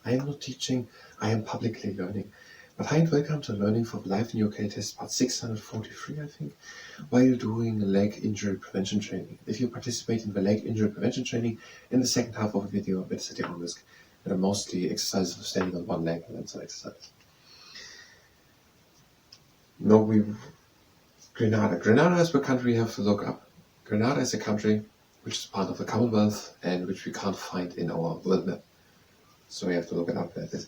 I am not teaching, I am publicly learning. But hi and welcome to Learning for Life in UK test part 643, I think, while you're doing leg injury prevention training. If you participate in the leg injury prevention training, in the second half of the video, it's a different risk. There are mostly exercises for standing on one leg and then some exercises. Now Grenada. Grenada is the country you have to look up. Grenada is a country which is part of the Commonwealth and which we can't find in our world map. So we have to look it up like this.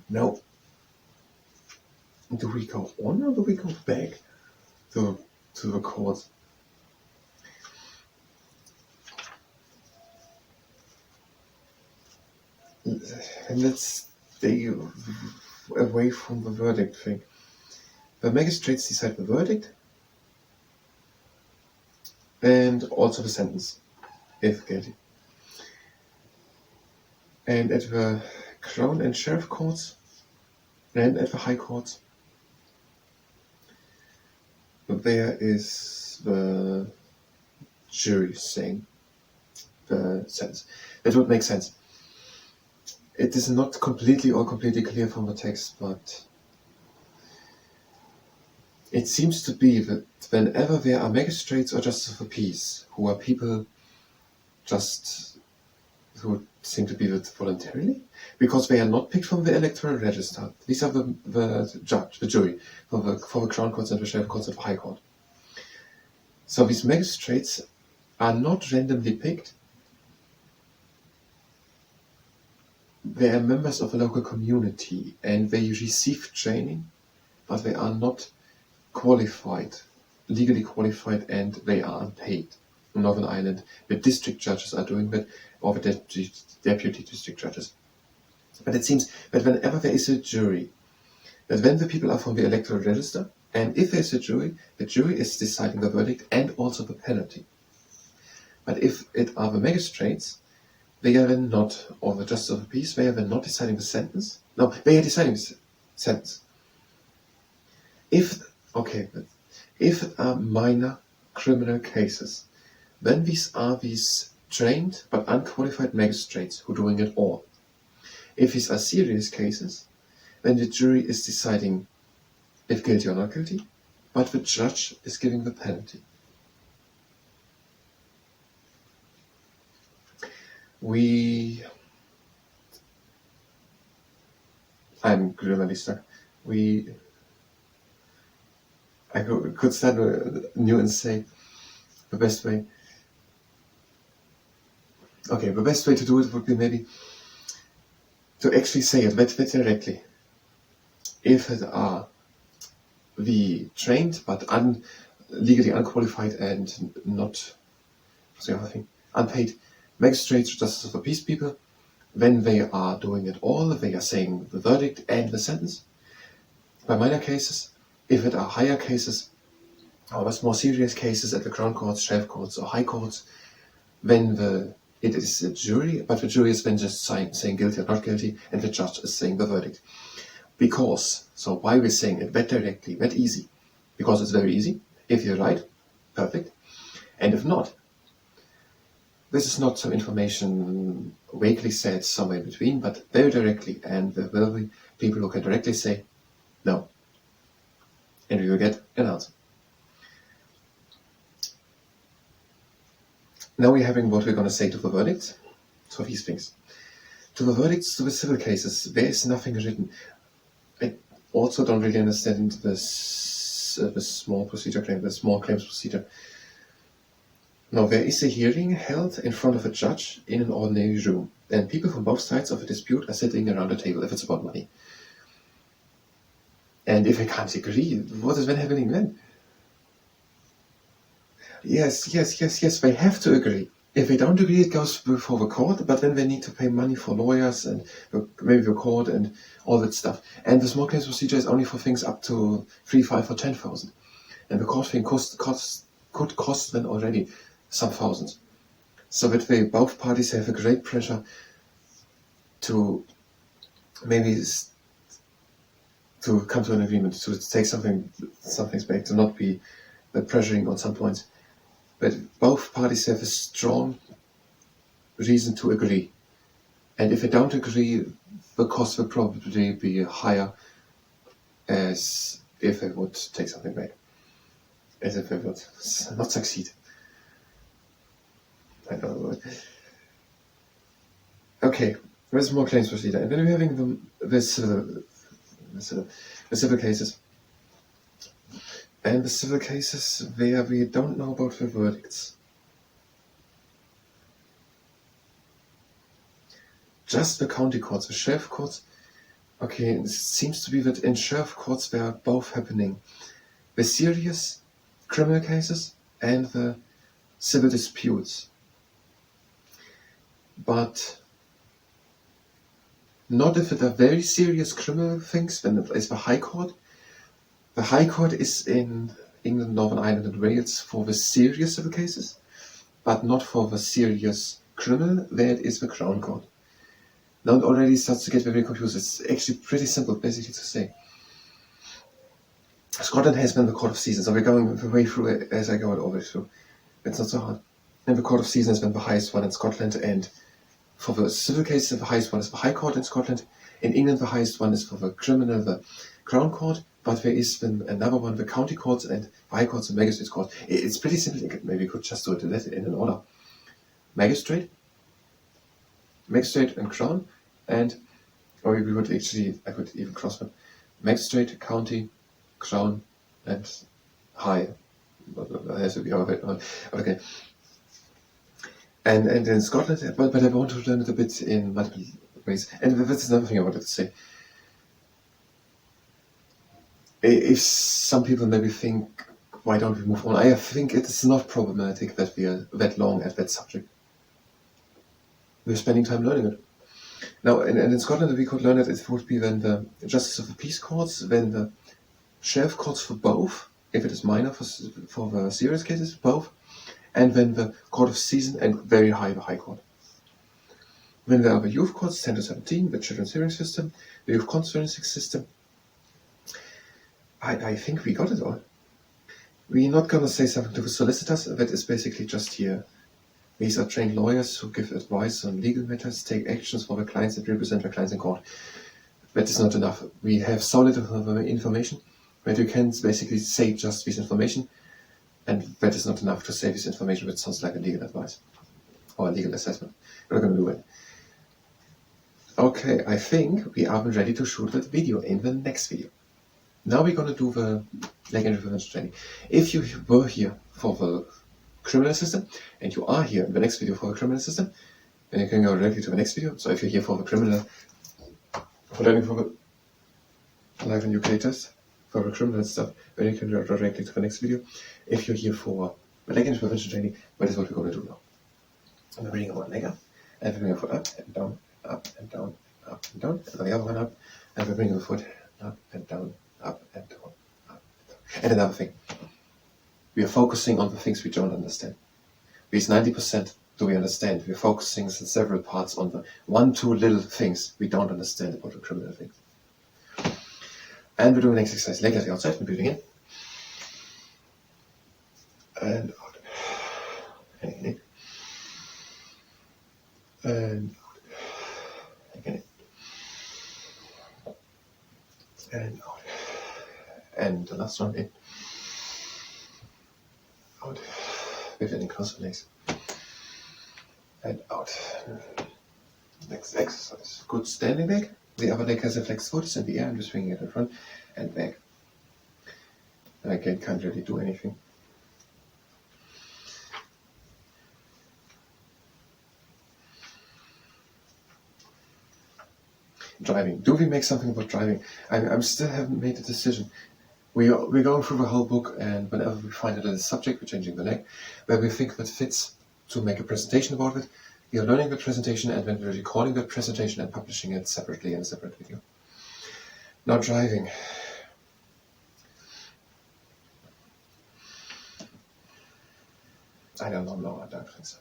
Now, do we go on or do we go back to the court? And let's stay away from the verdict thing. The magistrates decide the verdict and also the sentence, if guilty. And at the Crown and Sheriff Courts and at the High Courts, there is the jury saying the sentence. That would make sense. It is not completely clear from the text, but it seems to be that whenever there are magistrates or justices of the peace, who are people just who seem to be voluntarily, because they are not picked from the electoral register. These are the jury for the Crown Courts and the Sheriff Courts and the High Court. So these magistrates are not randomly picked. They are members of a local community and they receive training, but they are not legally qualified, and they are unpaid. In Northern Ireland, the district judges are doing that, or the deputy district judges. But it seems that whenever there is a jury, that when the people are from the electoral register, and if there's a jury, the jury is deciding the verdict and also the penalty. But if it are the magistrates, they are then not, or the justice of the peace, they are then not deciding the sentence. No, they are deciding the sentence. If it are minor criminal cases, then these are trained but unqualified magistrates who are doing it all. If these are serious cases, then the jury is deciding if guilty or not guilty, but the judge is giving the penalty. I'm grammarly stuck. I could start new and say the best way. Okay, the best way to do it would be maybe to actually say it very directly. If it are the trained but legally unqualified and not unpaid magistrates or justice of the peace people, when they are doing it all, they are saying the verdict and the sentence. By minor cases, if it are higher cases, or more serious cases at the Crown Courts, Sheriff Courts, or High Courts, when it is a jury, but the jury is then just saying guilty or not guilty, and the judge is saying the verdict. Why we're saying it that directly, that easy? Because it's very easy. If you're right, perfect. And if not, this is not some information vaguely said somewhere in between, but very directly, and there will be people who can directly say no. And we will get an answer. Now we're having what we're going to say to the verdicts. So these things. To the verdicts, to the civil cases, there is nothing written. I also don't really understand this the small procedure claim, the small claims procedure. Now there is a hearing held in front of a judge in an ordinary room, and people from both sides of a dispute are sitting around a table if it's about money. And if they can't agree, what is then happening then? Yes, they have to agree. If they don't agree, it goes before the court, but then they need to pay money for lawyers and maybe the court and all that stuff. And the small claims procedure is only for things up to 3, 5 or 10,000. And the court thing could cost then already some thousands. So that both parties have a great pressure to maybe to come to an agreement, to take something's back, to not be pressuring on some points. But both parties have a strong reason to agree. And if I don't agree, the cost will probably be higher as if I would take something back. As if I would not succeed. I don't know. Okay, there's more claims procedure. And then we're having the civil cases. And the civil cases where we don't know about the verdicts. Just the county courts, the sheriff courts. Okay, it seems to be that in sheriff courts they are both happening. The serious criminal cases and the civil disputes. But not if it are very serious criminal things, then it's the High Court. The High Court is in England, Northern Ireland and Wales for the serious civil cases, but not for the serious criminal, where it is the Crown Court. Now it already starts to get very confused. It's actually pretty simple, basically, to say. Scotland has been the Court of Season, so we're going the way through it as I go it over through. It's not so hard. And the Court of Season has been the highest one in Scotland, and for the civil cases, the highest one is the High Court in Scotland. In England, the highest one is for the criminal, the Crown Court, but there is then another one, the County Courts and the High Courts and Magistrates Court. It's pretty simple. Maybe we could just do it in an order. Magistrate and Crown, or we would actually, I could even cross them. Magistrate, County, Crown, and High. That has to be okay. And in Scotland, but I want to learn it a bit in multiple ways. And that's another thing I wanted to say. If some people maybe think, why don't we move on? I think it is not problematic that we are that long at that subject. We're spending time learning it. Now, and in Scotland, we could learn it. It would be when the Justice of the Peace Courts, when the Sheriff Courts for both, if it is minor for the serious cases, both, and then the Court of Season and very high, the High Court. When there are the youth courts, 10 to 17, the children's hearing system, the youth conferencing system, I think we got it all. We're not going to say something to the solicitors. That is basically just here. These are trained lawyers who give advice on legal matters, take actions for the clients and represent the clients in court. That is not enough. We have solid information, but you can basically say just this information, and that is not enough to say this information which sounds like a legal advice or a legal assessment. We're not going to do it. Okay, I think we are ready to shoot that video in the next video. Now we're going to do the leg injury prevention training. If you were here for the criminal system, and you are here in the next video for the criminal system, then you can go directly to the next video. So if you're here for the criminal, for learning for the live and UK test, for the criminal stuff, then you can go directly to the next video. If you're here for the leg injury prevention training, that is what we're going to do now. I'm going to bring one leg up, and we bring the foot up and down, up and down, up and down, and the other one up, and we bring the foot up and down, up and down, up and down. And another thing, we are focusing on the things we don't understand. These 90% do we understand. We're focusing in several parts on the 1-2 little things we don't understand about the criminal things. And we're doing an exercise, leg at the outside, we're breathing in. And out. And in. And out. Again in. And out. And the last one in. Out. With any cross legs. And out. Next exercise. Good standing leg. The other leg has a flexed foot, it's in the air, I'm just swinging it in front and back. And again, can't really do anything. Driving. Do we make something about driving? I still haven't made a decision. We're going through the whole book, and whenever we find a little subject, we're changing the leg, where we think that fits to make a presentation about it. We are learning the presentation and then we're recording the presentation and publishing it separately in a separate video. Now driving. I don't know, no, I don't think so.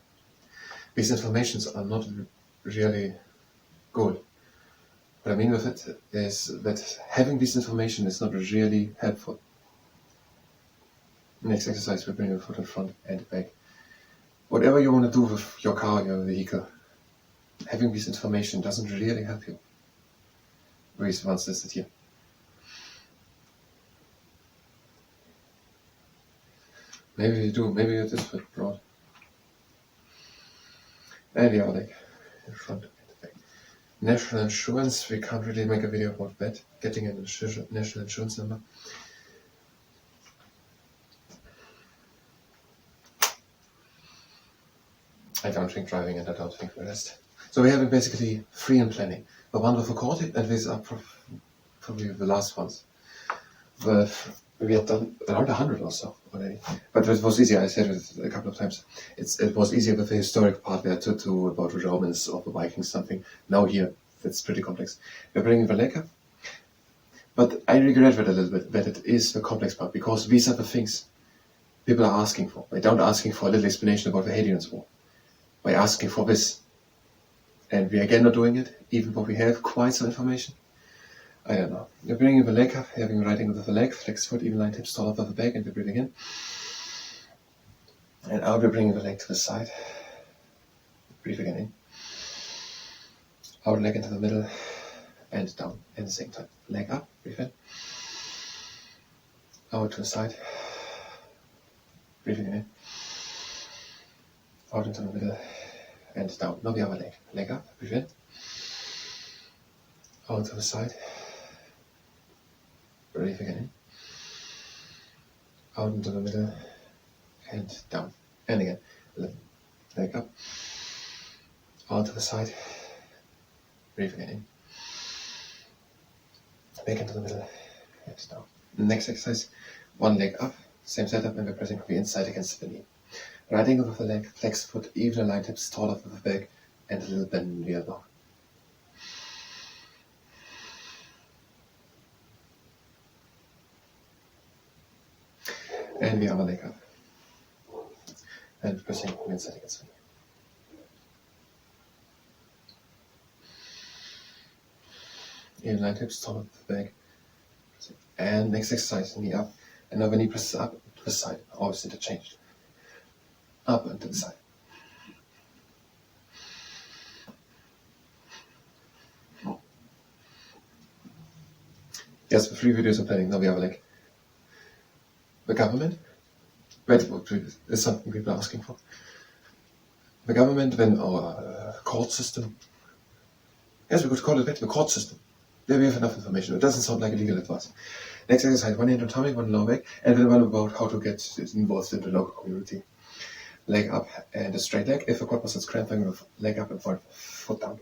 These informations are not really good. What I mean with it is that having this information is not really helpful. Next exercise, we bring your foot in front and back. Whatever you want to do with your car, your vehicle, having this information doesn't really help you. With ones listed here. Maybe you do, maybe you're this bit broad. And the other leg, in front and the back. National insurance, we can't really make a video about that. Getting a national insurance number. I don't think driving and I don't think the rest. So we have it basically free and planning. The one with a court, and these are probably the last ones. We had done around 100 or so already. But it was easier, I said it a couple of times. It was easier with the historic part there to about the Romans or the Vikings something. Now here, that's pretty complex. We're bringing the leg up. But I regret that a little bit, that it is the complex part, because these are the things people are asking for. They don't asking for a little explanation about the Hadrian's War. By asking for this. And we again not doing it, even though we have quite some information. I don't know. We're bringing the leg up, having writing with the leg, flex foot, even line tips, tall off of the back, and we're breathing in. And out we're bringing the leg to the side. Breathe again in. Out leg into the middle, and down at the same time. Leg up, breathe in. Out to the side. Breathing in. Out into the middle, and down. Now the other leg. Leg up, breathe in. Out to the side. Breathe again in. Out into the middle, and down. And again. Leg up. Out to the side. Breathe again in. Back into the middle, and down. Next exercise, one leg up. Same setup, and we're pressing from the inside against the knee. Right angle with the leg, flex foot, even align tips, tall off with the back, and a little bend in the elbow. And the other leg up. And pressing from the inside against the knee. Even align tips, tall off with the back. And next exercise, knee up. And now the knee presses up to the side, always interchanged. Up and to the side. Yes, the 3 videos are planning. Now we have like the government. That is something people are asking for. The government, then our court system. Yes, we could call it that, the court system. There we have enough information. It doesn't sound like a legal advice. Next exercise, one hand on tummy, one lower back, and then one about how to get involved in the local community. Leg up and a straight leg. If a quad muscle is cramped, I'm going to leg up and foot down.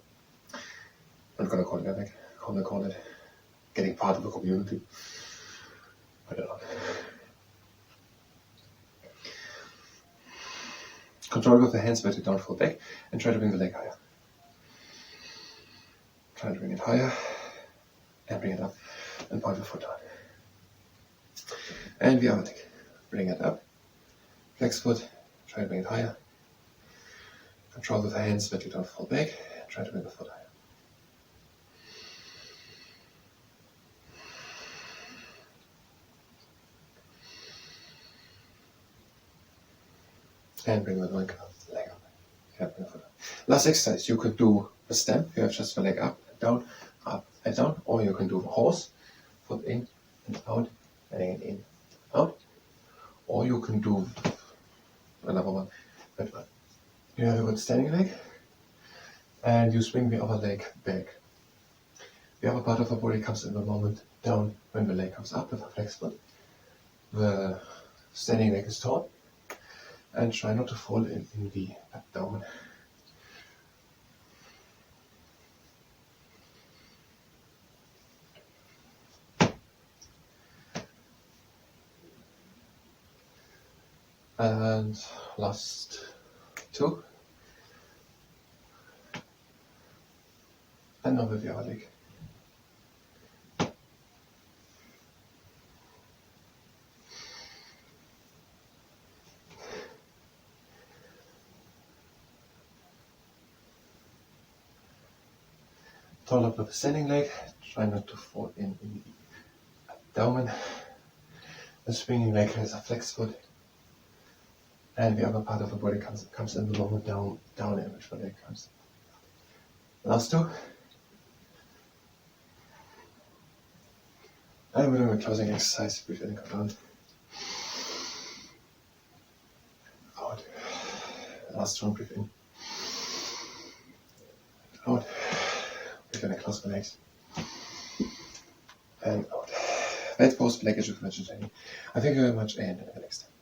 I'm going to call it that. I'm going to call it getting part of the community. I don't know. Control with the hands, but you don't fall back, and try to bring the leg higher. Try to bring it higher, and bring it up, and point the foot down. And the other leg. Bring it up, flex foot, try to bring it higher. Control with the hands, but you don't fall back, and try to bring the foot higher. And bring the leg up. Yeah, bring the foot up. Last exercise, you could do a stamp. You have just the leg up and down, or you can do a horse, foot in and out, and again in, out, or you can do another one. But you have a good standing leg, and you swing the other leg back. The other part of the body comes in the moment down when the leg comes up with a flex foot. The standing leg is tall, and try not to fall in the abdomen. And last 2. And now with the other leg. Tall up with the standing leg, try not to fall in the abdomen. The swinging leg has a flex foot, and the other part of the body comes in the moment down in which the leg comes. Last two. And we're doing a closing exercise. Breathe in and come down. Out. Last one, breathe in. Out. Breathe in and close the legs. And out. That was Black Education training. I thank you very much and until next time.